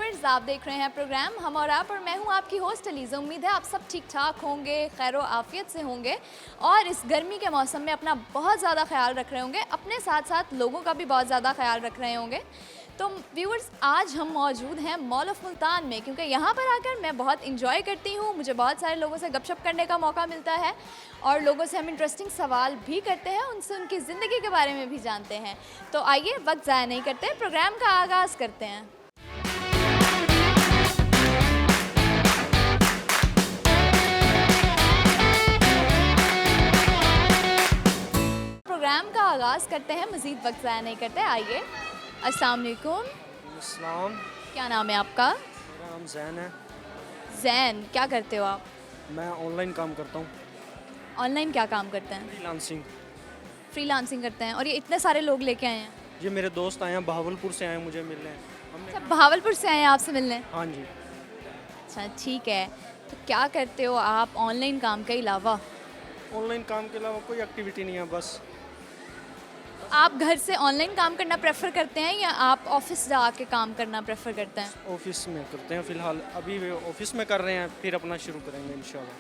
Viewers, आप देख रहे हैं प्रोग्राम हम और आप, और मैं हूं आपकी होस्ट अलीज़ा। उम्मीद है आप सब ठीक ठाक होंगे, खैर आफियत से होंगे और इस गर्मी के मौसम में अपना बहुत ज़्यादा ख्याल रख रहे होंगे, अपने साथ साथ लोगों का भी बहुत ज़्यादा ख्याल रख रहे होंगे। तो व्यूवर्स, आज हम मौजूद हैं मॉल ऑफ मुल्तान में, क्योंकि यहाँ पर आकर मैं बहुत इंजॉय करती हूँ। मुझे बहुत सारे लोगों से गपशप करने का मौका मिलता है और लोगों से हम इंटरेस्टिंग सवाल भी करते हैं, उनसे उनकी ज़िंदगी के बारे में भी जानते हैं। तो आइए वक्त ज़ाया नहीं करते, प्रोग्राम का आगाज़ करते हैं। प्रोग्राम का आगाज़ करते हैं, मज़ीद वक्त ज़ाया नहीं करते। आइए। अस्सलाम वालेकुम। अस्सलाम। क्या नाम है आपका? मेरा नाम जैन है। जैन, क्या करते हो आप? मैं ऑनलाइन काम करता हूँ। ऑनलाइन क्या काम करते हैं? फ्रीलांसिंग। फ्रीलांसिंग करते हैं। और ये इतने सारे लोग लेके आए हैं? ये मेरे दोस्त आए हैं, बहावलपुर से आए हैं मुझे मिलने। अच्छा, बहावलपुर से आए हैं आपसे मिलने? हाँ जी। अच्छा, ठीक है। तो क्या करते हो आप ऑनलाइन काम के अलावा? ऑनलाइन काम के अलावा कोई एक्टिविटी नहीं है बस। आप घर से ऑनलाइन काम करना प्रेफर करते हैं या आप ऑफिस जाके काम करना प्रेफर करते हैं? ऑफिस में करते हैं फ़िलहाल, अभी वे ऑफिस में कर रहे हैं, फिर अपना शुरू करेंगे इंशाल्लाह।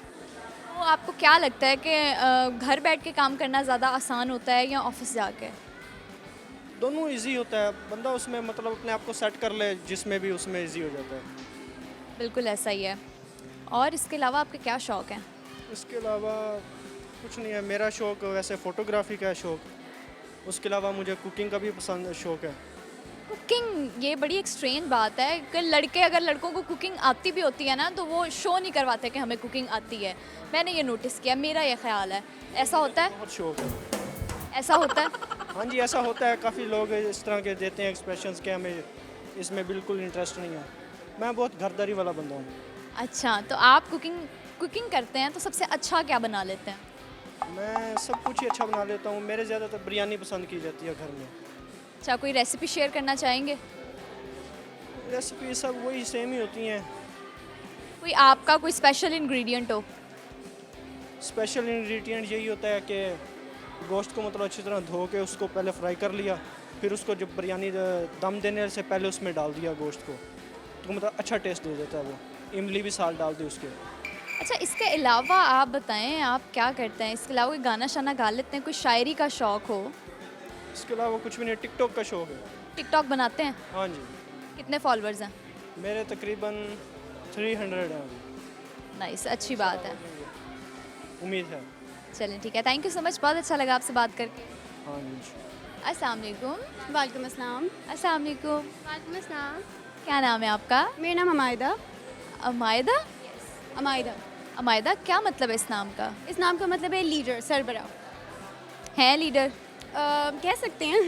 तो आपको क्या लगता है कि घर बैठ के काम करना ज़्यादा आसान होता है या ऑफिस जाके? दोनों इजी होता है, बंदा उसमें मतलब अपने आप को सेट कर ले जिसमें भी, उसमें इजी हो जाता है। बिल्कुल ऐसा ही है। और इसके अलावा आपके क्या शौक़ हैं? इसके अलावा कुछ नहीं है, मेरा शौक़ वैसे फ़ोटोग्राफी का है शौक़। उसके अलावा मुझे कुकिंग का भी पसंद शौक़ है। कुकिंग, ये बड़ी एक स्ट्रेंज बात है कि लड़के, अगर लड़कों को कुकिंग आती भी होती है ना, तो वो शो नहीं करवाते कि हमें कुकिंग आती है। मैंने ये नोटिस किया, मेरा ये ख्याल है। ऐसा होता है? बहुत शौक़ है। ऐसा होता है? हाँ जी, ऐसा होता है। काफ़ी लोग इस तरह के देते हैं एक्सप्रेशंस के हमें इसमें बिल्कुल इंटरेस्ट नहीं है। मैं बहुत घरदारी वाला बंदा हूँ। अच्छा, तो आप कुकिंग करते हैं तो सबसे अच्छा क्या बना लेते हैं? मैं सब कुछ ही अच्छा बना लेता हूँ। मेरे ज़्यादातर बिरयानी पसंद की जाती है घर में। अच्छा, कोई रेसिपी शेयर करना चाहेंगे? रेसिपी सब वही सेम ही होती हैं। कोई आपका कोई स्पेशल इंग्रेडिएंट हो? स्पेशल इंग्रेडिएंट यही होता है कि गोश्त को मतलब अच्छी तरह धो के उसको पहले फ्राई कर लिया, फिर उसको जब बिरयानी दम देने से पहले उसमें डाल दिया गोश्त को, तो मतलब अच्छा टेस्ट दे देता है वो। इमली भी साल डाल दी उसके। अच्छा, इसके अलावा आप बताएं, आप क्या करते हैं? इसके अलावा कोई गाना शाना गा लेते हैं? कोई शायरी का शौक़ हो? इसके अलावा कुछ भी नहीं। टिकटॉक का शौक़ है। टिकटॉक बनाते हैं? हाँ जी। कितने फॉलोअर्स हैं? मेरे तकरीबन 300 हैं अभी। नाइस, अच्छी बात है। उम्मीद है। चलें, ठीक है। थैंक यू सो मच, बहुत अच्छा लगा आपसे बात करके। हाँ जी। अस्सलाम वालेकुम। वालेकुम अस्सलाम। अस्सलाम वालेकुम। वालेकुम अस्सलाम। क्या नाम है आपका? मेरा नाम अमायदा। अमायदा? अमायदा। अमायदा, क्या मतलब है इस नाम का? इस नाम का मतलब है लीडर, सरबराह। हैं लीडर? कह सकते हैं।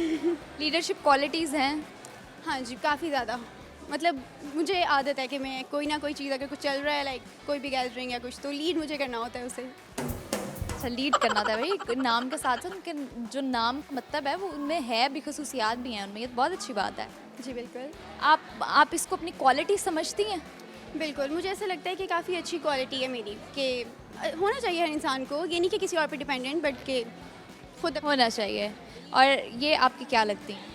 लीडरशिप क्वालिटीज़ हैं? हाँ जी, काफ़ी ज़्यादा। मतलब मुझे आदत है कि मैं कोई ना कोई चीज़, अगर कुछ चल रहा है लाइक कोई भी गैदरिंग या कुछ, तो लीड मुझे करना होता है उसे। अच्छा, लीड करना था भाई। नाम के साथ साथ उनके जो नाम का मतलब है वो उनमें है भी, खसूसियात भी हैं उनमें। ये तो बहुत अच्छी बात है। जी बिल्कुल। आप इसको अपनी क्वालिटी समझती हैं? बिल्कुल, मुझे ऐसा लगता है कि काफ़ी अच्छी क्वालिटी है मेरी, कि होना चाहिए हर इंसान को, ये नहीं कि किसी और पे डिपेंडेंट, बट कि खुद होना चाहिए। और ये आपकी क्या लगती हैं?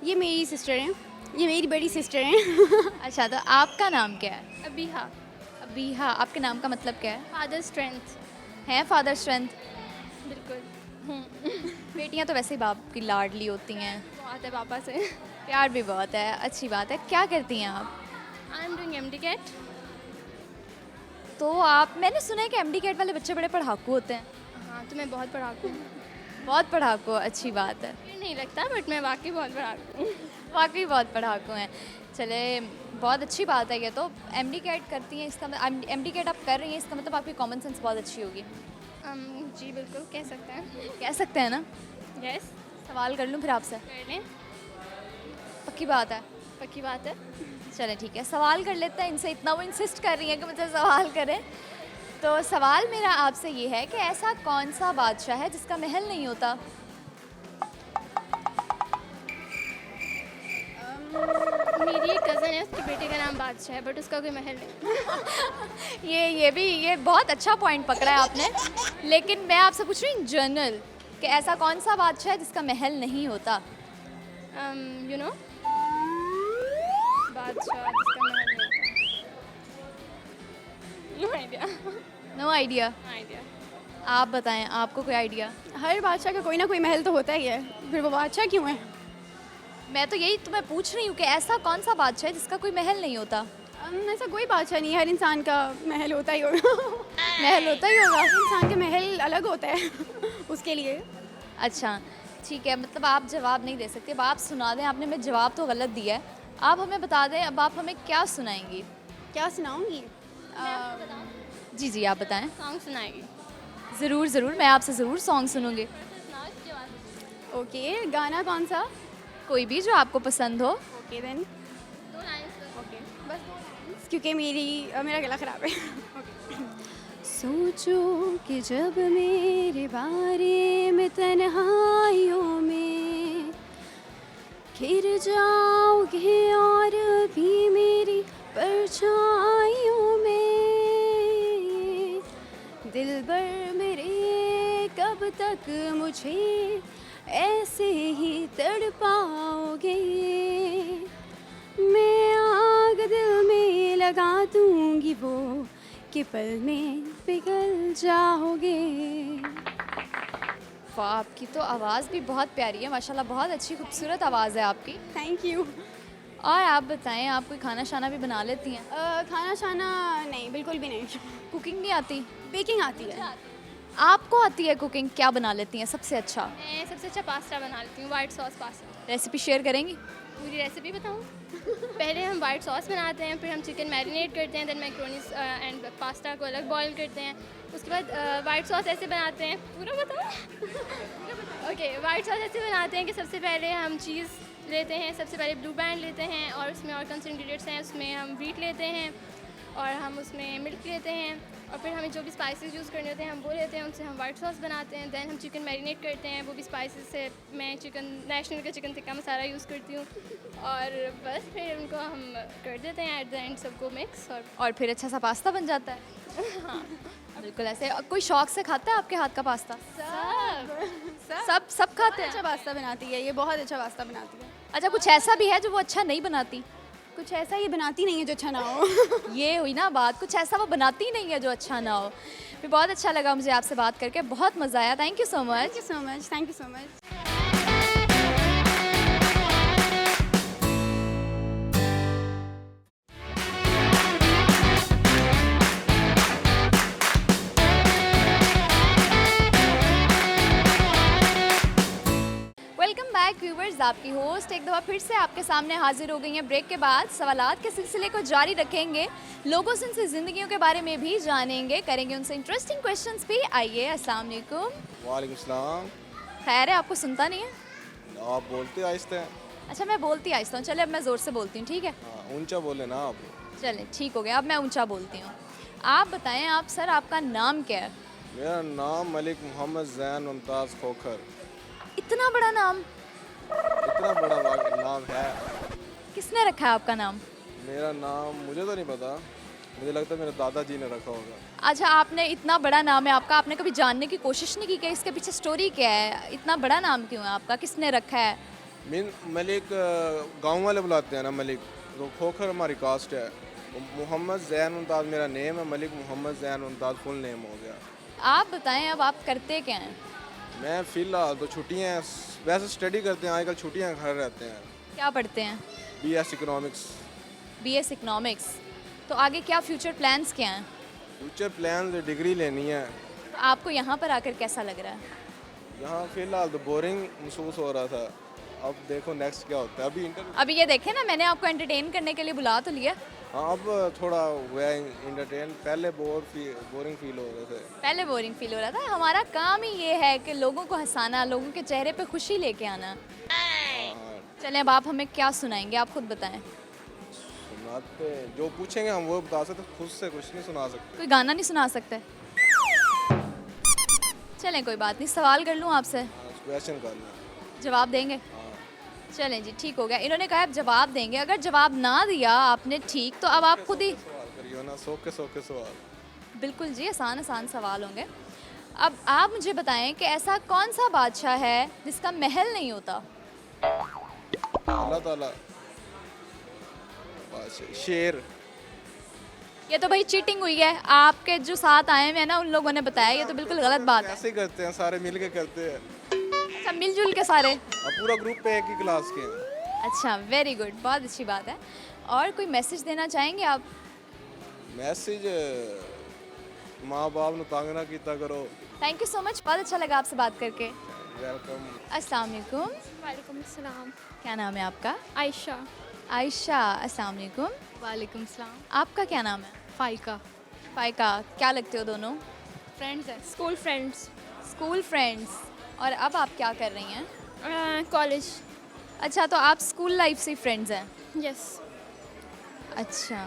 ये मेरी सिस्टर हैं, ये मेरी बड़ी सिस्टर हैं। अच्छा, तो आपका नाम क्या है? अबीहा। अबीहा, आपके नाम का मतलब क्या है? Father strength. हैं फादर स्ट्रेंथ? बिल्कुल। बेटियां तो वैसे ही बाप की लाडली होती हैं। बहुत है पापा से। प्यार भी बहुत है, अच्छी बात है। क्या करती हैं आप? I am doing MD-CAT। तो आप, मैंने सुना है कि MD-CAT वाले बच्चे बड़े पढ़ाकू होते हैं। हाँ, तो मैं बहुत पढ़ाकू हूँ। बहुत पढ़ाकू, अच्छी बात है। फिर नहीं लगता, बट मैं वाकई बहुत पढ़ाकू हूँ। वाकई बहुत पढ़ाकू हैं। चले, बहुत अच्छी बात है। ये तो MD-CAT करती हैं, इसका MD-CAT आप कर रही हैं, इसका मतलब आपकी कॉमन सेंस बहुत अच्छी होगी। जी बिल्कुल, कह सकते हैं। कह सकते हैं ना? यस। सवाल कर लूँ फिर आपसे? कर लें। पक्की बात है? पक्की बात है। चले ठीक है, सवाल कर लेते हैं इनसे। इतना वो इंसिस्ट कर रही हैं कि मुझे सवाल करें, तो सवाल मेरा आपसे ये है कि ऐसा कौन सा बादशाह है जिसका महल नहीं होता? मेरी एक कज़न है, उसके बेटे का नाम बादशाह है, बट उसका कोई महल नहीं। ये बहुत अच्छा पॉइंट पकड़ा है आपने। लेकिन मैं आपसे पूछ रही हूँ जनरल, कि ऐसा कौन सा बादशाह है जिसका महल नहीं होता? यू नो, बादशाह जिसका महल नहीं आइडिया? आइडिया। आप बताएं, आपको कोई आइडिया? हर बादशाह का कोई ना कोई महल तो होता ही है, फिर वो बादशाह क्यों है? मैं तो यही तुम्हें पूछ रही हूँ कि ऐसा कौन सा बादशाह है जिसका कोई महल नहीं होता? ऐसा कोई बादशाह नहीं है, हर इंसान का महल होता ही होगा। महल होता ही होगा। इंसान के महल अलग होता है उसके लिए। अच्छा ठीक है, मतलब आप जवाब नहीं दे सकते, अब आप सुना दें। आपने हमें जवाब तो गलत दिया है, आप हमें बता दें अब आप हमें क्या सुनाएंगी? क्या सुनाऊंगी? जी जी आप बताएं। सॉन्ग सुनाएगी। ज़रूर ज़रूर, मैं आपसे ज़रूर सॉन्ग सुनूंगी। ओके, गाना कौन सा? कोई भी जो आपको पसंद हो। Okay then. 2 लाइन्स। ओके बस 2 लाइन्स, क्योंकि मेरा गला ख़राब है। सोचो कि जब मेरे बारे में तन्हाइयों में घिर जाओगे और भी मेरी परछाइयों में, दिलबर मेरे कब तक मुझे ऐसे ही तड़पाओगे, मैं आग दिल में लगा दूंगी वो कि पल में पिघल जाओगे। वाह, आपकी तो आवाज़ भी बहुत प्यारी है माशाल्लाह, बहुत अच्छी खूबसूरत आवाज़ है आपकी। Thank you. और आप बताएं, आप कोई खाना शाना भी बना लेती हैं? खाना शाना नहीं, बिल्कुल भी नहीं। कुकिंग नहीं आती? बेकिंग आती है। आपको आती है कुकिंग? क्या बना लेती हैं सबसे अच्छा? मैं सबसे अच्छा पास्ता बना लेती हूँ, white sauce pasta. Recipe share करेंगी? पूरी रेसिपी बताऊँ? पहले हम वाइट सॉस बनाते हैं, फिर हम चिकन मैरिनेट करते हैं, देन मैक्रोनीस एंड पास्ता को अलग बॉईल करते हैं। उसके बाद वाइट सॉस ऐसे बनाते हैं, पूरा बताओ? ओके, वाइट सॉस ऐसे बनाते हैं कि सबसे पहले हम चीज़ लेते हैं, सबसे पहले ब्लू बैंड लेते हैं और उसमें और कौन से इंग्रेडिएंट्स हैं, उसमें हम व्हीट लेते हैं और हम उसमें मिल्क लेते हैं और फिर हमें जो भी स्पाइसेस यूज़ करने होते हैं हम वो लेते हैं, उनसे हम वाइट सॉस बनाते हैं। देन हम चिकन मैरिनेट करते हैं, वो भी स्पाइसेस से मैं चिकन नेशनल का चिकन टिक्का मसाला यूज़ करती हूँ और बस फिर उनको हम कर देते हैं एट द एंड सबको मिक्स और फिर अच्छा सा पास्ता बन जाता है। हाँ बिल्कुल ऐसे। और कोई शौक से खाता है आपके हाथ का पास्ता? सब खाते हैं? अच्छा पास्ता बनाती है ये, बहुत अच्छा पास्ता बनाती है। अच्छा, कुछ ऐसा भी है जो वो अच्छा नहीं बनाती? कुछ ऐसा ये बनाती नहीं है जो अच्छा ना हो। ये हुई ना बात, कुछ ऐसा वो बनाती नहीं है जो अच्छा ना हो। फिर बहुत अच्छा लगा मुझे आपसे बात करके, बहुत मज़ा आया। Thank you so much. Thank you so much, thank you so much. Welcome back viewers, आपकी होस्ट एक दफ़ा फिर से आपके सामने हाजिर हो गई हैं। ब्रेक के बाद सवालात के सिलसिले को जारी रखेंगे, लोगों से उनसे ज़िंदगियों के बारे में भी जानेंगे, करेंगे उनसे इंटरेस्टिंग क्वेश्चंस भी। आइए। अस्सलाम वालेकुम। वालेकुम सलाम। खैर है, आपको सुनता नहीं है? आप बोलते आहिस्ते हैं। अच्छा मैं बोलती आहिस्ता हूँ, चले अब मैं ज़ोर से बोलती हूँ, ठीक है? हाँ, ऊंचा बोले ना आप। चलें ठीक हो गया, अब मैं ऊंचा बोलती हूँ। आप बताएं, आप सर आपका नाम क्या है? मेरा नाम मलिक मोहम्मद जैन मुमताज़ खोखर। इतना बड़ा नाम? इतना बड़ा नाम है। किसने रखा है आपका नाम? मेरा नाम मुझे तो नहीं पता, मुझे लगता है मेरे दादाजी ने रखा होगा। अच्छा, आपने इतना बड़ा नाम है आपका, आपने कभी जानने की कोशिश नहीं की कि इसके पीछे स्टोरी क्या है? इतना बड़ा नाम क्यों है आपका, किसने रखा है? मलिक गांव वाले बुलाते हैं ना मलिक, तो खोखर हमारी कास्ट है। मोहम्मद जैन मुमताज़ मेरा नेम है, मलिक मोहम्मद जैन मुमताज़ फुल नेम हो गया। आप बताएं, अब आप करते क्या हैं? मैं फ़िलहाल तो छुट्टियाँ हैं, वैसे स्टडी करते हैं, आजकल छुट्टियाँ घर रहते हैं। क्या पढ़ते हैं? BS economics. BS economics. तो आगे क्या फ्यूचर प्लान्स क्या हैं? फ्यूचर प्लान डिग्री लेनी है। तो आपको यहाँ पर आकर कैसा लग रहा है? यहाँ फ़िलहाल तो बोरिंग महसूस हो रहा था, अब देखो नेक्स्ट क्या होता है। अभी इंटरव्यू, अभी ये देखें ना, मैंने आपको एंटरटेन करने के लिए बुला तो लिया। हाँ अब थोड़ा हुआ इंटरटेन, पहले बोरिंग फील हो रहे थे। पहले बोरिंग फील हो रहा था। हमारा काम ही ये है कि लोगों को हंसाना, लोगों के चेहरे पे खुशी लेके आना। हाँ, चलें, अब आप हमें क्या सुनाएंगे, आप खुद बताएं। सुनाते जो पूछेंगे हम वो बता सकते, खुद से कुछ नहीं सुना सकते। कोई गाना नहीं सुना सकते? चलें कोई बात नहीं, सवाल कर लूँ आपसे, क्वेश्चन कर लें। जवाब देंगे? हाँ, चलें जी, ठीक हो गया। इन्होंने कहा आप जवाब देंगे, अगर जवाब ना दिया आपने ठीक, तो अब आप खुद ही। सवाल करिए ना, सौ के सवाल। बिल्कुल जी, आसान आसान सवाल होंगे। अब आप मुझे बताएं कि ऐसा कौन सा बादशाह है जिसका महल नहीं होता? अल्लाह ताला। शेर। ये तो भाई चीटिंग हुई है, आपके जो साथ आए हुए हैं ना उन लोगों ने बताया, ये तो बिल्कुल गलत बात है। ऐसे ही करते हैं, सारे मिल के करते हैं। अच्छा, मिलजुल के सारे। अब पूरा ग्रुप पे एक ही क्लास के हैं। अच्छा, वेरी गुड, बहुत अच्छी बात है। और कोई मैसेज देना चाहेंगे आप? मैसेज माँ बाप ਨੂੰ तंग ना कीता करो। थैंक यू सो मच, बहुत अच्छा लगा आपसे बात करके। वेलकम। अस्सलाम वालेकुम, वालेकुम अस्सलाम। क्या नाम है आपका? आयशा। आयशा, अस्सलाम वालेकुम। वालेकुम सलाम। आपका क्या नाम है? फ़ाइका। फाइका, क्या लगते हो दोनों? फ्रेंड्स हैं। School friends. School friends. और अब आप क्या कर रही हैं? कॉलेज। अच्छा, तो आप स्कूल लाइफ से फ्रेंड्स हैं? यस। अच्छा,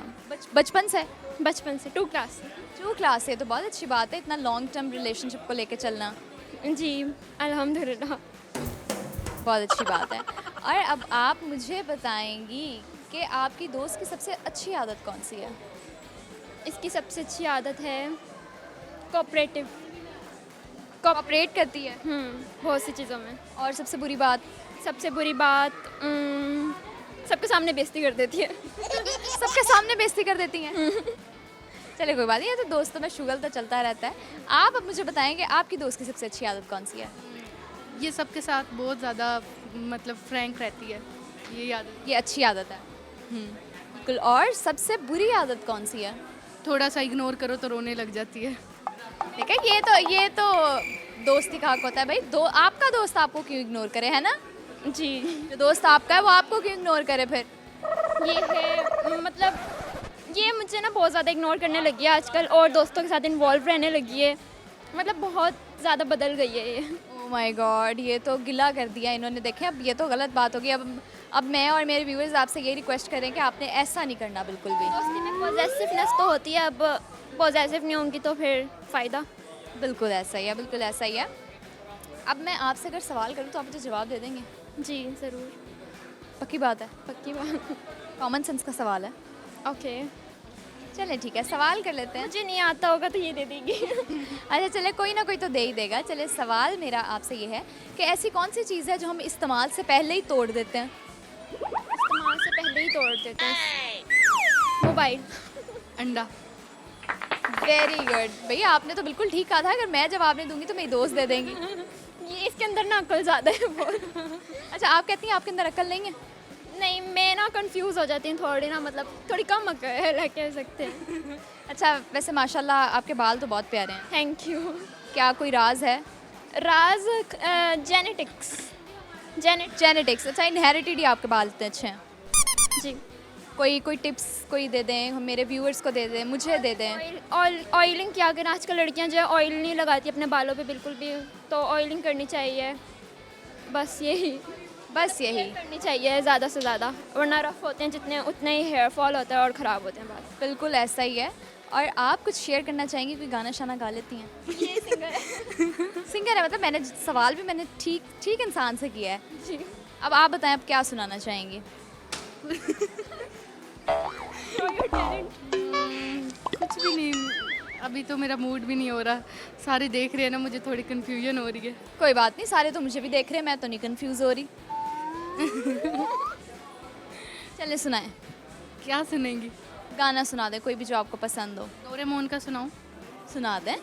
बचपन से? बचपन से 2 क्लास। 2 क्लास से, तो बहुत अच्छी बात है इतना लॉन्ग टर्म रिलेशनशिप को लेके चलना, जी अल्हम्दुलिल्लाह। बहुत अच्छी बात है। और अब आप मुझे बताएंगी कि आपकी दोस्त की सबसे अच्छी आदत कौन सी है? इसकी सबसे अच्छी आदत है कोऑपरेटिव। कोऑपरेट करती है। बहुत सी चीज़ों में। और सबसे बुरी बात? सबसे बुरी बात सबके सामने बेइज्जती कर देती है। सबके सामने बेइज्जती कर देती हैं। चलिए कोई बात नहीं, ये तो दोस्तों में शुगल तो चलता रहता है। आप अब मुझे बताएंगे आपकी दोस्त की सबसे अच्छी आदत कौन सी है? ये सबके साथ बहुत ज़्यादा मतलब फ्रैंक रहती है, ये आदत। ये अच्छी आदत है। बिल्कुल। और सबसे बुरी आदत कौन सी है? थोड़ा सा इग्नोर करो तो रोने लग जाती है। देखा, ये तो दोस्ती का हक होता है भाई। आपका दोस्त आपको क्यों इग्नोर करे, है ना? जी। जो दोस्त आपका है वो आपको क्यों इग्नोर करे फिर? ये है मतलब ये मुझे ना बहुत ज़्यादा इग्नोर करने लगी है आजकल, और दोस्तों के साथ इन्वॉल्व रहने लगी है। मतलब बहुत ज़्यादा बदल गई है ये। ओह माय गॉड, ये तो गिला कर दिया इन्होंने। देखें, अब ये तो गलत बात होगी। अब मैं और मेरे व्यूअर्स आपसे ये रिक्वेस्ट करें कि आपने ऐसा नहीं करना बिल्कुल भी। दोस्ती में पॉजेसिवनेस तो होती है, अब पॉजेसिव नहीं होंगी तो फिर फ़ायदा। बिल्कुल ऐसा ही है, बिल्कुल ऐसा ही है। अब मैं आपसे अगर सवाल करूँ तो आप मुझे जवाब दे देंगे? जी ज़रूर। पक्की बात है? पक्की बात। कॉमन सेंस का सवाल है। ओके। चलें ठीक है, सवाल कर लेते हैं। मुझे नहीं आता होगा तो ये दे देगी। अच्छा चले, कोई ना कोई तो दे ही देगा। चले, सवाल मेरा आपसे ये है कि ऐसी कौन सी चीज़ है जो हम इस्तेमाल से पहले ही तोड़ देते हैं? इस्तेमाल से पहले ही तोड़ देते हैं। मोबाइल। अंडा। वेरी गुड भैया, आपने तो बिल्कुल ठीक कहा था। अगर मैं जवाब नहीं दूंगी तो मेरी दोस्त दे देंगी। ये इसके अंदर ना अक्ल ज़्यादा है बहुत। अच्छा, आप कहती हैं आपके अंदर अक्ल नहीं है? नहीं, मैं ना कंफ्यूज हो जाती हूँ थोड़ी ना, मतलब थोड़ी कम अक्ल है कह सकते हैं। अच्छा, वैसे माशाल्लाह आपके बाल तो बहुत प्यारे हैं। Thank you. क्या कोई राज है? राज जेनेटिक्स। जेनेटिक्स। अच्छा, इनहेरिटेड ही आपके बाल इतने अच्छे हैं। जी। कोई टिप्स कोई दे दें, हम मेरे व्यूअर्स को दे दें, मुझे दे दें। ऑयलिंग क्या करें, आजकल लड़कियां जो है ऑयल नहीं लगाती अपने बालों पे बिल्कुल भी, तो ऑयलिंग करनी चाहिए। बस यही करनी चाहिए ज़्यादा से ज़्यादा, वरना रफ होते हैं जितने उतने ही हेयर फॉल होता है और ख़राब होते हैं बाल। बिल्कुल ऐसा ही है। और आप कुछ शेयर करना चाहेंगी? कोई गाना शाना गा लेती हैं? ये सिंगर है। सिंगर है, मतलब मैंने सवाल भी मैंने ठीक इंसान से किया है। जी। अब आप बताएं, आप क्या सुनाना चाहेंगी? कुछ भी नहीं, अभी तो मेरा मूड भी नहीं हो रहा। सारे देख रहे हैं ना, मुझे थोड़ी कन्फ्यूजन हो रही है। कोई बात नहीं, सारे तो मुझे भी देख रहे हैं, मैं तो नहीं कंफ्यूज हो रही। चले सुनाएं। क्या सुनेंगी? गाना सुना दें कोई भी जो आपको पसंद हो। डोरेमोन का सुनाऊं? सुना दें।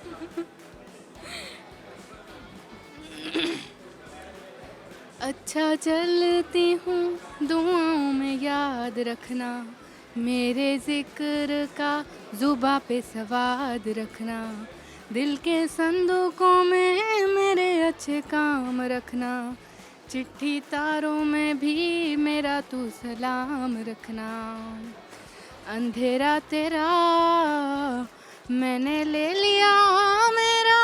अच्छा चलती हूँ, दुआओं में याद रखना, मेरे जिक्र का जुबा पे सवाद रखना, दिल के संदूकों में मेरे अच्छे काम रखना, चिट्ठी तारों में भी मेरा तू सलाम रखना। अंधेरा तेरा मैंने ले लिया, मेरा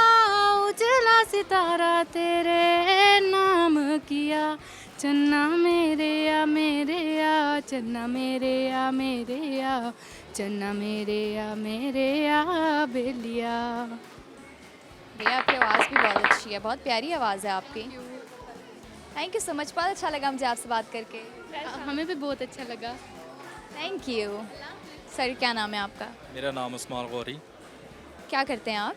उजला सितारा तेरे नाम किया, चन्ना मेरे या चन्ना मेरे या चन्ना मेरे या बेलिया। भैया आपकी आवाज़ भी बहुत अच्छी है, बहुत प्यारी आवाज़ है आपकी। थैंक यू सो मच, बहुत अच्छा लगा मुझे आपसे बात करके। हमें भी बहुत अच्छा लगा। Thank you. सर, क्या नाम है आपका? मेरा नाम उस्मान गौरी। क्या करते हैं आप?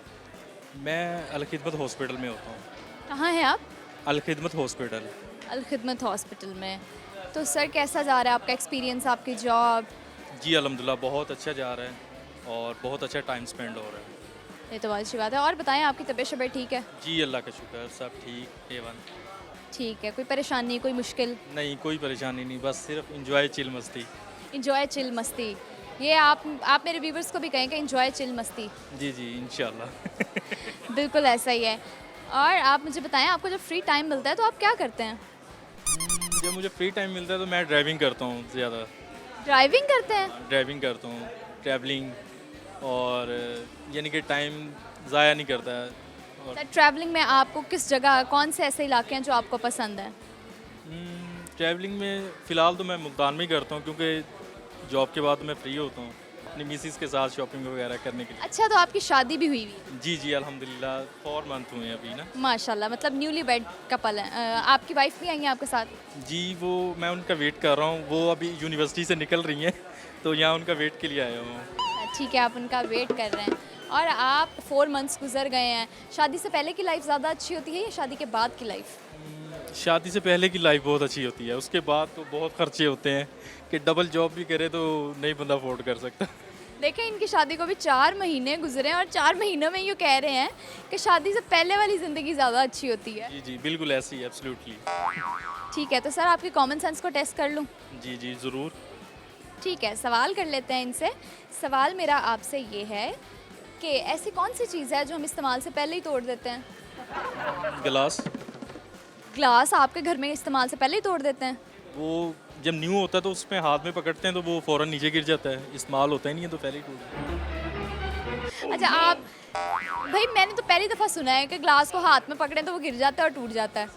मैं अलखिदमत हॉस्पिटल में होता हूँ। कहाँ हैं आप? अलखिदमत हॉस्पिटल। अलखिदमत हॉस्पिटल में। तो सर, कैसा जा रहा है आपका एक्सपीरियंस, आपकी जॉब? जी अल्हम्दुलिल्लाह बहुत अच्छा जा रहा है। और बहुत अच्छा टाइम स्पेंड हो रहा है। ये तो बहुत अच्छी बात है। और बताएं, आपकी तबीयत शबीयत ठीक है? जी अल्लाह का शुक्र, सब ठीक A1। ठीक है, कोई परेशानी, कोई मुश्किल? नहीं, कोई परेशानी नहीं, बस सिर्फ इंजॉय चिल मस्ती। इंजॉय चिल मस्ती, ये आप मेरे व्यूवर्स को भी कहें कि इंजॉय चिल मस्ती। जी जी इंशाल्लाह। बिल्कुल ऐसा ही है। और आप मुझे बताएं, आपको जब फ्री टाइम मिलता है तो आप क्या करते हैं? जब मुझे फ्री टाइम मिलता है तो मैं ड्राइविंग करता हूँ ज़्यादा। ड्राइविंग करते हैं? ड्राइविंग करता हूँ, ट्रैवलिंग, और यानी कि टाइम ज़ाया नहीं करता है। और ट्रैवलिंग में आपको किस जगह, कौन से ऐसे इलाके हैं जो आपको पसंद हैं? ट्रैवलिंग में फ़िलहाल तो मैं मुल्तान में ही करता हूँ, क्योंकि जॉब के बाद मैं फ्री होता हूँ अपनी मिसेस के साथ शॉपिंग वगैरह करने के लिए। अच्छा, तो आपकी शादी भी हुई हुई है? जी जी अल्हम्दुलिल्लाह 4 मंथ हुए हैं अभी ना। माशाल्लाह, मतलब न्यूली वेड कपल हैं। आपकी वाइफ भी आई हैं आपके साथ? जी वो मैं उनका वेट कर रहा हूँ, वो अभी यूनिवर्सिटी से निकल रही हैं तो यहाँ उनका वेट के लिए आया हूँ। ठीक है, आप उनका वेट कर रहे हैं। और आप 4 मंथ्स गुजर गए हैं। शादी से पहले की लाइफ ज़्यादा अच्छी होती है या शादी के बाद की लाइफ? शादी से पहले की लाइफ बहुत अच्छी होती है, उसके बाद तो बहुत खर्चे होते हैं कि डबल जॉब भी करे तो नहीं बंदा अफोर्ड कर सकता। देखें, इनकी शादी को भी 4 महीने गुजरे हैं और 4 महीनों में यूँ कह रहे हैं कि शादी से पहले वाली ज़िंदगी ज़्यादा अच्छी होती है। जी जी बिल्कुल ऐसी है, एब्सोल्युटली। ठीक है, तो सर आपके कॉमन सेंस को टेस्ट कर लूँ? जी जी ज़रूर। ठीक है, सवाल कर लेते हैं इनसे। सवाल मेरा आपसे ये है कि ऐसी कौन सी चीज़ है जो हम इस्तेमाल से पहले ही तोड़ देते हैं? गिलास। ग्लास आपके घर में इस्तेमाल से पहले ही तोड़ देते हैं? वो जब न्यू होता है तो उसमें हाथ में पकड़ते हैं तो वो फ़ौरन नीचे गिर जाता है, इस्तेमाल होता ही नहीं है तो पहले ही टूट। अच्छा, आप भाई, मैंने तो पहली दफ़ा सुना है कि ग्लास को हाथ में पकड़ें तो वो गिर जाता है और टूट जाता है।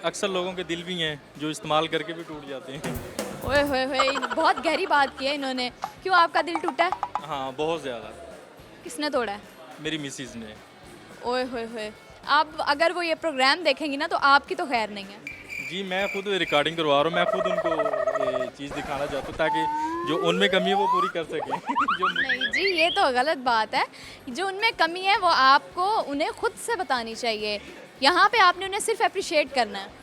अक्सर लोगों के दिल भी हैं जो इस्तेमाल करके भी टूट जाते हैं। ओए होए होए, बहुत गहरी बात की है इन्होंने। क्यों, आपका दिल टूटा है? हाँ बहुत ज़्यादा। किसने तोड़ा है? मेरी मिसेज़ ने। ओए होए होए, आप अगर वो ये प्रोग्राम देखेंगी ना तो आपकी तो खैर नहीं है। जी मैं खुद रिकॉर्डिंग करवा रहा हूँ, मैं खुद उनको ये चीज़ दिखाना चाहता हूँ ताकि जो उनमें कमी है वो पूरी कर सकें। जो नहीं जी, ये तो गलत बात है। जो उनमें कमी है वो आपको उन्हें खुद से बतानी चाहिए। यहाँ पे आपने उन्हें सिर्फ अप्रिशिएट करना है।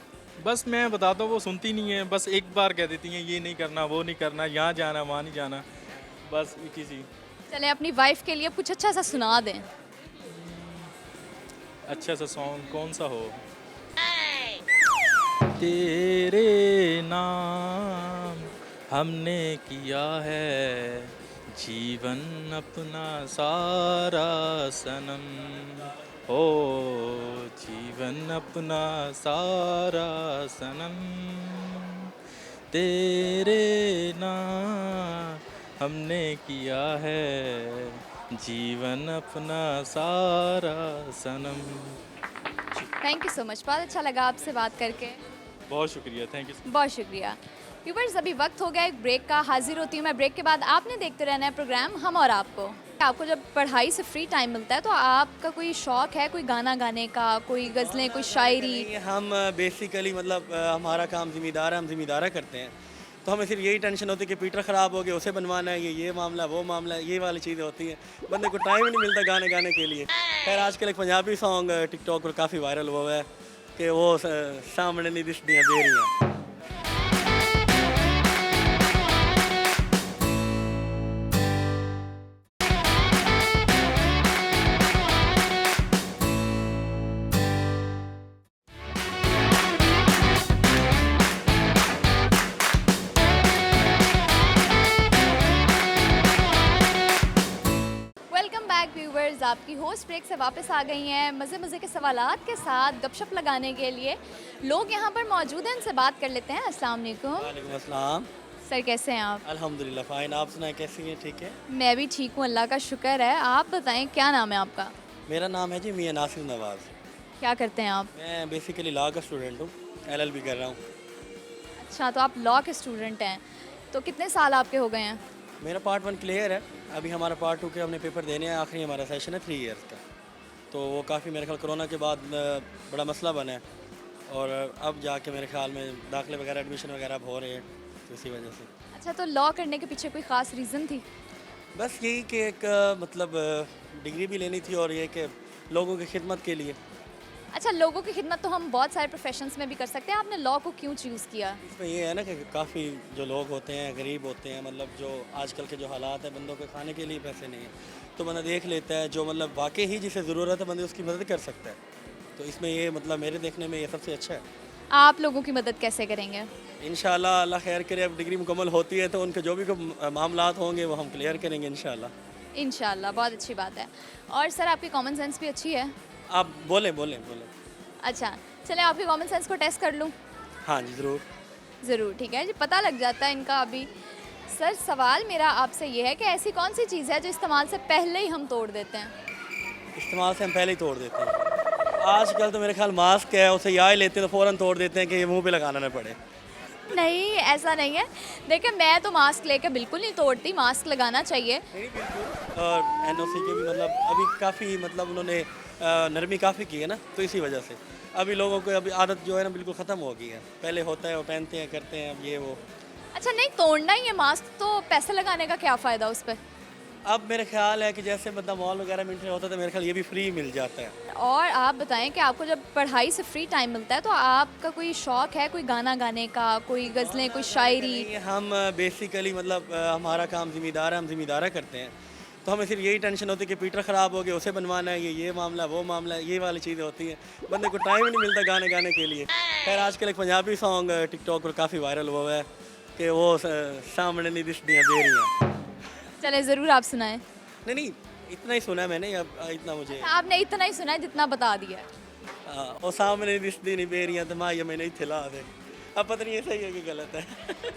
बस मैं बताता हूँ वो सुनती नहीं है, बस एक बार कह देती हैं ये नहीं करना, वो नहीं करना, यहाँ जाना वहाँ नहीं जाना, बस एक ही चीज़। चलें, अपनी वाइफ के लिए कुछ अच्छा सा सुना दें। अच्छा सा सॉन्ग कौन सा हो? तेरे नाम हमने किया है जीवन अपना सारा सनम, ओ जीवन अपना सारा सनम, तेरे नाम हमने किया है जीवन अपना सारा सनम। थैंक यू सो मच, बहुत अच्छा लगा आपसे बात करके। बहुत शुक्रिया, थैंक यू। बहुत शुक्रिया। व्यूवर्स, अभी वक्त हो गया एक ब्रेक का। हाजिर होती हूँ मैं ब्रेक के बाद। आपने देखते रहना है प्रोग्राम हम और आपको। आपको जब पढ़ाई से फ्री टाइम मिलता है तो आपका कोई शौक़ है, कोई गाना गाने का, कोई गज़लें, कोई शायरी? नहीं, हम बेसिकली मतलब हमारा काम ज़िम्मेदार है, हम ज़िम्मेदारा करते हैं, तो हमें सिर्फ यही टेंशन होती है कि पीटर ख़राब हो गया, उसे बनवाना है, ये मामला वो मामला, ये वाली चीज़ें होती हैं। बंदे को टाइम ही नहीं मिलता गाने गाने के लिए। खैर आजकल एक पंजाबी सॉन्ग टिकटॉक पर काफ़ी वायरल हुआ है कि वो सामने नहीं दिसदियां बेरियां। व्यूवर्स, आपकी होस्ट ब्रेक से वापस आ गई हैं मज़े मज़े के सवालात के साथ गपशप लगाने के लिए। लोग यहाँ पर मौजूद हैं, इनसे बात कर लेते हैं। अस्सलाम वालेकुम। वालेकुम अस्सलाम। सर कैसे हैं आप? अल्हम्दुलिल्लाह फ़ाइन, आप सुनाएं कैसी हैं? ठीक है, मैं भी ठीक हूँ, अल्लाह का शुक्र है। आप बताएं, क्या नाम है आपका? मेरा नाम है जी मियां नासिर नवाज़। क्या करते हैं आप? मैं बेसिकली लॉ का स्टूडेंट हूँ, LLB कर रहा हूँ। अच्छा, तो आप लॉ के स्टूडेंट हैं, तो कितने साल आपके हो गए हैं? मेरा पार्ट 1 क्लियर है, अभी हमारा पार्ट 2 के हमने पेपर देने हैं। आखिरी हमारा सेशन है 3 इयर्स का, तो वो काफ़ी मेरे ख्याल कोरोना के बाद बड़ा मसला बना है, और अब जाके मेरे ख्याल में दाखिले वगैरह एडमिशन वगैरह अब हो रहे हैं, तो इसी वजह से। अच्छा, तो लॉ करने के पीछे कोई ख़ास रीज़न थी? बस यही कि एक मतलब डिग्री भी लेनी थी और ये कि लोगों की खिदमत के लिए। अच्छा, लोगों की खिदमत तो हम बहुत सारे प्रोफेशंस में भी कर सकते हैं, आपने लॉ को क्यों चूज़ किया? इसमें ये है ना कि काफ़ी जो लोग होते हैं गरीब होते हैं, मतलब जो आजकल के जो हालात है, बंदों के खाने के लिए पैसे नहीं हैं, तो बंदा देख लेता है जो मतलब वाकई ही जिसे ज़रूरत है बंदे उसकी मदद कर सकता है। तो इसमें ये मतलब मेरे देखने में ये सबसे अच्छा है। आप लोगों की मदद कैसे करेंगे? इंशाल्लाह अल्लाह खैर करे, अब डिग्री मुकम्मल होती है तो उनके जो भी मामलात होंगे वो हम क्लियर करेंगे इंशाल्लाह। इंशाल्लाह, बहुत अच्छी बात है। और सर आपकी कॉमन सेंस भी अच्छी है। आप बोलें। अच्छा, चलें आपकी कॉमन सेंस को टेस्ट कर लूँ? हाँ जी ज़रूर। ज़रूर, ठीक है जी, पता लग जाता है इनका अभी। सर सवाल मेरा आपसे ये है कि ऐसी कौन सी चीज़ है जो इस्तेमाल से पहले ही हम तोड़ देते हैं? इस्तेमाल से हम पहले ही तोड़ देते हैं। आजकल तो मेरे ख्याल मास्क है, उसे याद लेते हैं तो फ़ौरन तोड़ देते हैं कि ये मुंह पे लगाना ना पड़े। नहीं, ऐसा नहीं है। देखिए, मैं तो मास्क लेके बिल्कुल नहीं तोड़ती, मास्क लगाना चाहिए। और एनओसी के भी मतलब अभी काफ़ी मतलब उन्होंने नरमी काफ़ी की है ना, तो इसी वजह से अभी लोगों को अभी आदत जो है ना बिल्कुल ख़त्म हो गई है। पहले होता है वो पहनते हैं करते हैं, अब ये वो। अच्छा, नहीं तोड़ना ही है मास्क, तो पैसे लगाने का क्या फ़ायदा उस पर? अब मेरे ख्याल है कि जैसे मतलब मॉल वगैरह में एंट्री होता है तो मेरे ख्याल ये भी फ्री मिल जाता है। और आप बताएं कि आपको जब पढ़ाई से फ्री टाइम मिलता है तो आपका कोई शौक़ है, कोई गाना गाने का, कोई गज़लें, कोई शायरी? नहीं, हम बेसिकली मतलब हमारा काम ज़िम्मेदार है, हम ज़िम्मेदारा करते हैं, तो हमें सिर्फ यही टेंशन होती है कि पीटर ख़राब हो गया, उसे बनवाना है, ये मामला वो मामला, ये वाली चीज़ें होती हैं। बंदे को टाइम ही नहीं मिलता गाने गाने के लिए। खैर आजकल एक पंजाबी सॉन्ग टिकटॉक पर काफ़ी वायरल हुआ है कि वो सामने नहीं दिसदियां बेरियां। चले, ज़रूर आप सुनाएं। नहीं इतना ही सुना है मैंने, अब इतना मुझे। आपने इतना ही सुना है जितना बता दिया है। वो सामने नहीं दिसदी नहीं बेरियां तो माँ ये मैंने इत्थे ला दे। अब पता नहीं ये सही है कि गलत है।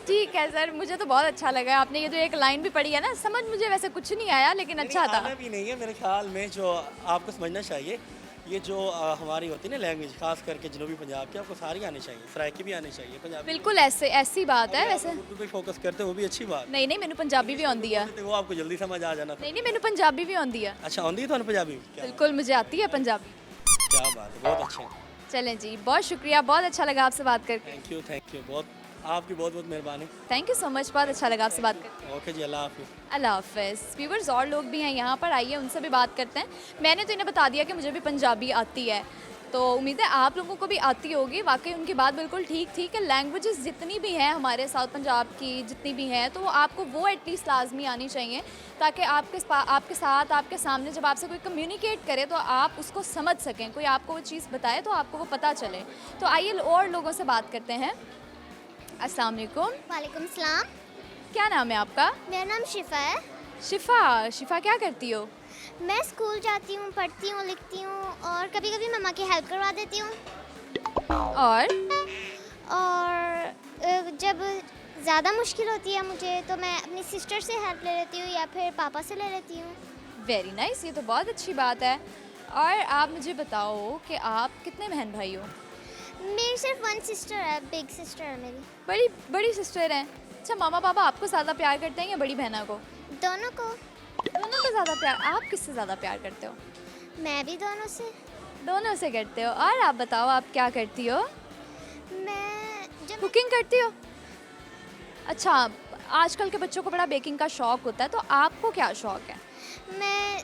ठीक है सर, मुझे तो बहुत अच्छा लगा। आपने ये जो एक लाइन भी पढ़ी है ना, समझ मुझे वैसे कुछ नहीं आया, लेकिन अच्छा था। आना भी नहीं है मेरे ख्याल में, जो आपको समझना चाहिए ये जो हमारी होती है ना लैंग्वेज, खास करके जनूबी पंजाब की, आपको सारी आनी चाहिए, सराइकी भी आनी चाहिए, पंजाबी। बिल्कुल ऐसी बात है वैसे। उर्दू पे फोकस करते हो वो भी अच्छी बात। नहीं, मैंने पंजाबी भी आती है। तो वो आपको जल्दी समझ आ जाना था। नहीं, मैंने पंजाबी भी आती है। अच्छा आती है तो पंजाबी? बिल्कुल मुझे आती है पंजाबी। क्या बात है, बहुत अच्छा। चलें जी, बहुत शुक्रिया, बहुत अच्छा लगा आपसे बात करके। थैंक यू बहुत, आपकी बहुत बहुत मेहरबानी। थैंक यू सो मच, बहुत अच्छा लगा आपसे बात करके। ओके जी, अल्लाह हाफिज़। अल्लाह हाफ़िज़। व्यूवर्स और लोग भी हैं यहाँ पर, आइए उनसे भी बात करते हैं। मैंने तो इन्हें बता दिया कि मुझे भी पंजाबी आती है, तो उम्मीद है आप लोगों को भी आती होगी। वाकई उनकी बात बिल्कुल ठीक थी कि लैंग्वेजेस जितनी भी हैं हमारे साउथ पंजाब की, जितनी भी हैं, तो आपको वो एटलीस्ट लाजमी आनी चाहिए, ताकि आपके साथ आपके सामने जब आपसे कोई कम्युनिकेट करे तो आप उसको समझ सकें, कोई आपको वो चीज़ बताए तो आपको वो पता चले। तो आइए और लोगों से बात करते हैं। अस्सलाम वालेकुम। वालेकुम सलाम। क्या नाम है आपका? मेरा नाम शिफ़ा है। शिफ़ा क्या करती हो? मैं स्कूल जाती हूँ, पढ़ती हूँ, लिखती हूँ और कभी कभी मम्मा की हेल्प करवा देती हूँ। और जब ज़्यादा मुश्किल होती है मुझे तो मैं अपनी सिस्टर से हेल्प ले लेती हूँ या फिर पापा से ले लेती हूँ। वेरी नाइस, ये तो बहुत अच्छी बात है। और आप मुझे बताओ कि आप कितने बहन भाई हो? मेरी सिर्फ वन सिस्टर है, बिग सिस्टर है मेरी। बड़ी सिस्टर हैं। अच्छा, मामा पापा आपको ज़्यादा प्यार करते हैं या बड़ी बहना को? दोनों को। दोनों को ज़्यादा प्यार। आप किससे ज़्यादा प्यार करते हो? मैं भी दोनों से। दोनों से करते हो। और आप बताओ, आप क्या करती हो? मैं जब कुकिंग करती हो? अच्छा, आजकल के बच्चों को बड़ा बेकिंग का शौक़ होता है, तो आपको क्या शौक़ है? मैं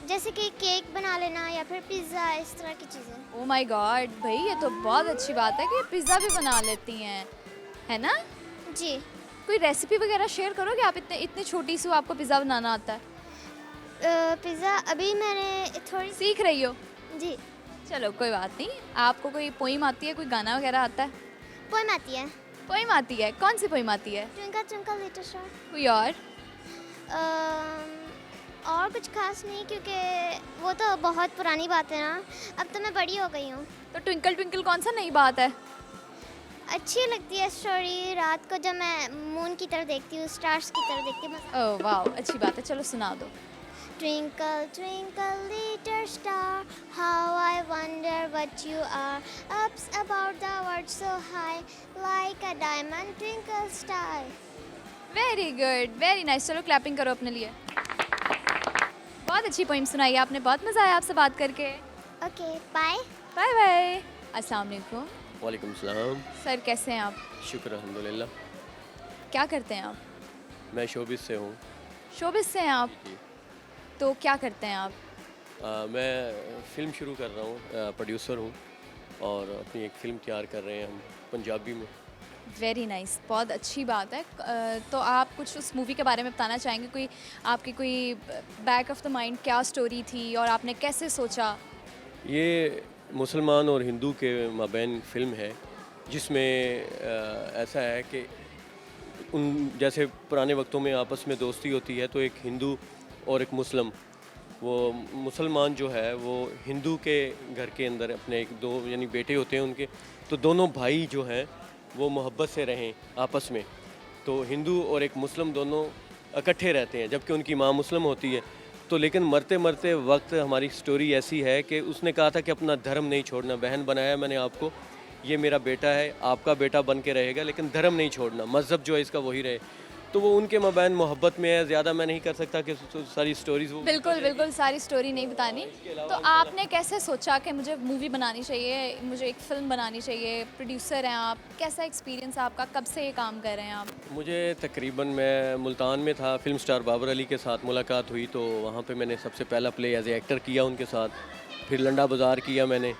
जैसे कि केक बना लेना या फिर पिज़्ज़ा, इस तरह की चीज़ें। ओह माय गॉड, भाई ये तो बहुत अच्छी बात है कि पिज़्ज़ा भी बना लेती हैं, है ना? जी। कोई रेसिपी वगैरह शेयर करोगे? आप इतनी छोटी सी हो, आपको पिज़्ज़ा बनाना आता है? पिज़्ज़ा अभी मैंने थोड़ी सीख रही हो? जी। चलो कोई बात नहीं। आपको कोई पोइम आती है, कोई गाना वगैरह आता है? पोएम आती है। पोइम आती है? कौन सी पोइम आती है? Twinkle twinkle little star. कोई और कुछ खास नहीं, क्योंकि वो तो बहुत पुरानी बात है ना, अब तो मैं बड़ी हो गई हूँ। तो ट्विंकल ट्विंकल कौन सा नई बात है? अच्छी लगती है स्टोरी, रात को जब मैं मून की तरफ देखती हूँ, स्टार्स की तरफ देखती हूँ। ओह वाह, अच्छी बात है, चलो सुना दो। Twinkle, twinkle, little star, how I wonder what you are. Up above the world so high, like a diamond twinkle star. Very good, very nice. चलो क्लैपिंग करो अपने लिए। बहुत अच्छी पोइम सुनाई आपने, बहुत मज़ा आया आपसे बात करके। Okay, bye. Bye bye. अस्सलाम वालेकुम। वालेकुम सलाम। सर कैसे हैं आप? शुक्र अल्हम्दुलिल्लाह। क्या करते हैं आप? मैं शोबिस से हूँ। शोबिस से हैं आप? जी। तो क्या करते हैं आप? मैं फ़िल्म शुरू कर रहा हूँ, प्रोड्यूसर हूँ और अपनी एक फ़िल्म तैयार कर रहे हैं हम पंजाबी में। वेरी नाइस, बहुत अच्छी बात है। तो आप कुछ उस मूवी के बारे में बताना चाहेंगे? कोई आपकी कोई बैक ऑफ द माइंड क्या स्टोरी थी और आपने कैसे सोचा? ये मुसलमान और हिंदू के माबैन फ़िल्म है जिसमें ऐसा है कि उन जैसे पुराने वक्तों में आपस में दोस्ती होती है, तो एक हिंदू और एक मुस्लिम, वो मुसलमान जो है वो हिंदू के घर के अंदर अपने एक दो यानी बेटे होते हैं उनके, तो दोनों भाई जो हैं वो मोहब्बत से रहें आपस में। तो हिंदू और एक मुस्लिम दोनों इकट्ठे रहते हैं जबकि उनकी माँ मुस्लिम होती है। तो लेकिन मरते मरते वक्त हमारी स्टोरी ऐसी है कि उसने कहा था कि अपना धर्म नहीं छोड़ना, बहन बनाया मैंने आपको, ये मेरा बेटा है, आपका बेटा बन के रहेगा, लेकिन धर्म नहीं छोड़ना, मज़हब जो है इसका वही रहे। तो वो उनके मबैन मोहब्बत में है, ज़्यादा मैं नहीं कर सकता कि सारी स्टोरीज़ वो बिल्कुल बिल्कुल, सारी स्टोरी नहीं बतानी। तो आपने कैसे सोचा कि मुझे मूवी बनानी चाहिए, मुझे एक फ़िल्म बनानी चाहिए? प्रोड्यूसर हैं आप, कैसा एक्सपीरियंस है आपका, कब से ये काम कर रहे हैं आप? मुझे तकरीबन, मैं मुल्तान में था, फिल्म स्टार बाबर अली के साथ मुलाकात हुई, तो वहाँ पे मैंने सबसे पहला प्ले एज ए एक्टर किया उनके साथ। फिर लंडा बाज़ार किया मैंने,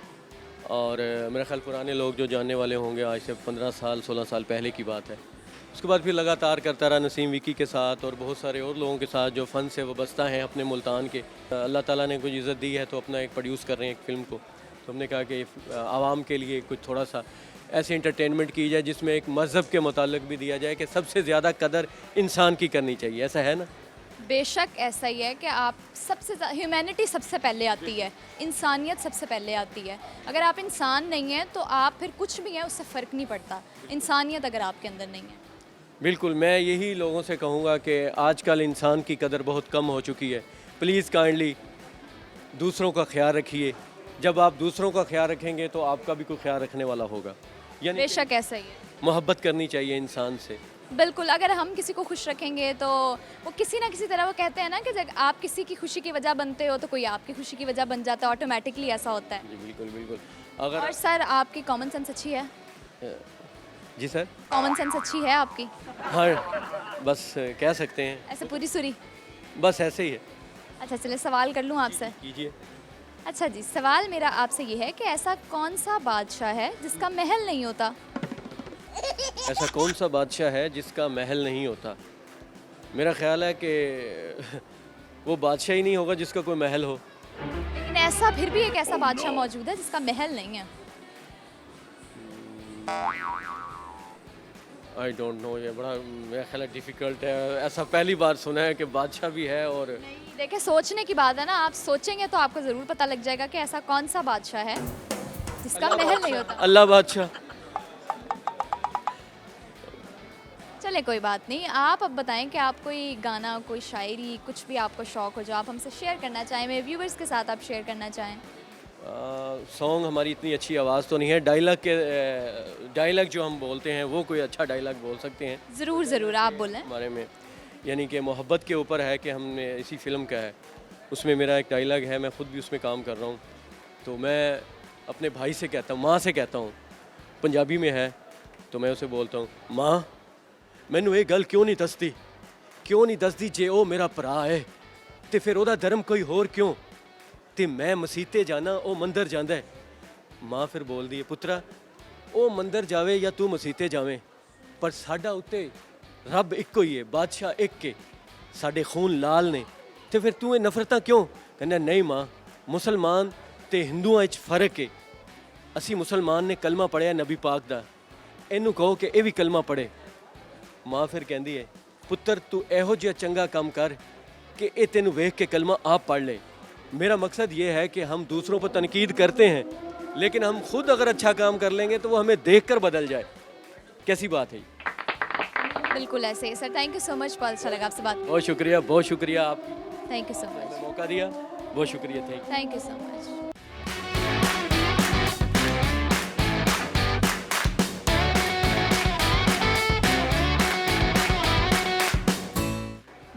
और मेरा ख्याल पुराने लोग जो जानने वाले होंगे आज से 15 साल 16 साल पहले की बात है। उसके बाद फिर लगातार करता रहा नसीम विकी के साथ और बहुत सारे और लोगों के साथ जो फ़न से वाबस्ता हैं अपने मुल्तान के। अल्लाह ताला ने कुछ इज़्ज़त दी है तो अपना एक प्रोड्यूस कर रहे हैं एक फ़िल्म को। तो हमने कहा कि आवाम के लिए कुछ थोड़ा सा ऐसे इंटरटेनमेंट की जाए जिसमें एक मज़हब के मुतालिक भी दिया जाए कि सबसे ज़्यादा कदर इंसान की करनी चाहिए, ऐसा है ना? बेशक ऐसा ही है कि आप सबसे ह्यूमैनिटी सबसे पहले आती है, इंसानियत सबसे पहले आती है। अगर आप इंसान नहीं हैं तो आप फिर कुछ भी हैं उससे फ़र्क नहीं पड़ता, इंसानियत अगर आपके अंदर नहीं है। बिल्कुल, मैं यही लोगों से कहूँगा कि आजकल इंसान की कदर बहुत कम हो चुकी है। प्लीज़ काइंडली दूसरों का ख्याल रखिए, जब आप दूसरों का ख्याल रखेंगे तो आपका भी कोई ख्याल रखने वाला होगा। यानी बेशक ऐसा ही है, मोहब्बत करनी चाहिए इंसान से। बिल्कुल। अगर हम किसी को खुश रखेंगे तो वो किसी ना किसी तरह, वो कहते हैं ना कि जब आप किसी की खुशी की वजह बनते हो तो कोई आपकी खुशी की वजह बन जाता है, ऑटोमेटिकली ऐसा होता है। जी बिल्कुल बिल्कुल। अगर और सर आपकी कॉमन सेंस अच्छी है? जी सर, कॉमन सेंस अच्छी है आपकी? हाँ बस कह सकते हैं, ऐसे पूरी सुरी? बस ऐसे ही है। अच्छा चलिए, सवाल कर लूँ आपसे? कीजिए। अच्छा जी, सवाल मेरा आपसे ये है कि ऐसा कौन सा बादशाह है जिसका महल नहीं होता? ऐसा कौन सा बादशाह है जिसका महल नहीं होता? मेरा ख्याल है कि वो बादशाह ही नहीं होगा जिसका कोई महल हो। लेकिन ऐसा फिर भी एक ऐसा बादशाह मौजूद है जिसका महल नहीं है। आई डोंट नो, ये बड़ा मेरा ख्याल है डिफ़िकल्ट है। ऐसा पहली बार सुना है कि बादशाह भी है। और देखिए, सोचने की बात है ना, आप सोचेंगे तो आपको ज़रूर पता लग जाएगा कि ऐसा कौन सा बादशाह है जिसका महल नहीं होता। अल्लाह बादशाह। चले कोई बात नहीं, आप अब बताएं कि आप कोई गाना, कोई शायरी, कुछ भी आपको शौक़ हो जो आप हमसे शेयर करना चाहें, मेरे व्यूवर्स के साथ आप शेयर करना चाहें। सॉन्ग हमारी इतनी अच्छी आवाज़ तो नहीं है, डायलॉग जो हम बोलते हैं वो कोई अच्छा डायलॉग बोल सकते हैं। ज़रूर ज़रूर, आप बोलें। हमारे में यानी कि मोहब्बत के ऊपर है कि हमने इसी फिल्म का है, उसमें मेरा एक डायलॉग है, मैं ख़ुद भी उसमें काम कर रहा हूँ। तो मैं अपने भाई से कहता हूँ, माँ से कहता हूँ, पंजाबी में है, तो मैं उसे बोलता हूँ, माँ मैनू ये गल क्यों नहीं दसदी जे ओ मेरा भरा है तो फिर ओदा धर्म कोई होर क्यों, ते मैं मसीते जाना ओ मंदिर जांदा है। माँ फिर बोल दी, पुत्रा ओ मंदिर जावे या तू मसीते जावे, पर साडा उत्ते रब इक्को ही है, बादशाह एक के, साडे खून लाल ने, ते फिर तू ये नफरतां क्यों? कहना नहीं माँ, मुसलमान ते हिंदुआं विच फर्क है। असी मुसलमान ने कलमा पढ़िया नबी पाक दा, इनू कहो कि ये भी कलमा पढ़े। माँ फिर कहती है, पुत्र तू एहो जिहा चंगा काम कर कि ये तेनू वेख के कलमा आप पढ़ ले। मेरा मकसद ये है कि हम दूसरों पर तनकीद करते हैं, लेकिन हम खुद अगर अच्छा काम कर लेंगे तो वो हमें देखकर बदल जाए। कैसी बात है? बिल्कुल ऐसे ही sir. Thank you so much, बहुत अच्छा लगा आपसे बात। बहुत शुक्रिया आप थैंक यू सो मच, मौका दिया, बहुत शुक्रिया। Thank you so much.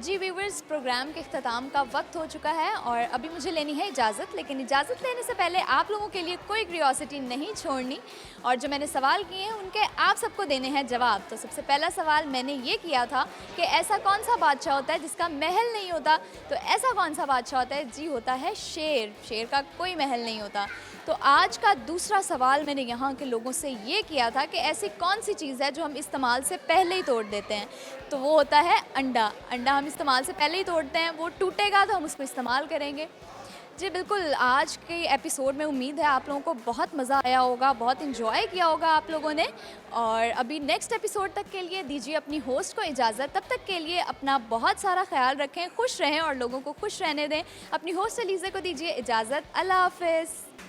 जी व्यूवर्स, प्रोग्राम के इख्तिताम का वक्त हो चुका है और अभी मुझे लेनी है इजाज़त, लेकिन इजाज़त लेने से पहले आप लोगों के लिए कोई क्यूरियोसिटी नहीं छोड़नी और जो मैंने सवाल किए हैं उनके आप सबको देने हैं जवाब। तो सबसे पहला सवाल मैंने ये किया था कि ऐसा कौन सा बादशाह होता है जिसका महल नहीं होता, तो ऐसा कौन सा बादशाह होता है? जी होता है शेर। शेर का कोई महल नहीं होता। तो आज का दूसरा सवाल मैंने यहाँ के लोगों से ये किया था कि ऐसी कौन सी चीज़ है जो हम इस्तेमाल से पहले ही तोड़ देते हैं, तो वो होता है अंडा। अंडा हम इस्तेमाल से पहले ही तोड़ते हैं, वो टूटेगा तो हम उसको इस्तेमाल करेंगे। जी बिल्कुल, आज के एपिसोड में उम्मीद है आप लोगों को बहुत मज़ा आया होगा, बहुत इन्जॉय किया होगा आप लोगों ने। और अभी नेक्स्ट एपिसोड तक के लिए दीजिए अपनी होस्ट को इजाज़त। तब तक के लिए अपना बहुत सारा ख्याल रखें, खुश रहें और लोगों को खुश रहने दें। अपनी होस्ट अलीज़ा को दीजिए इजाज़त। अल्लाह हाफ़िज़।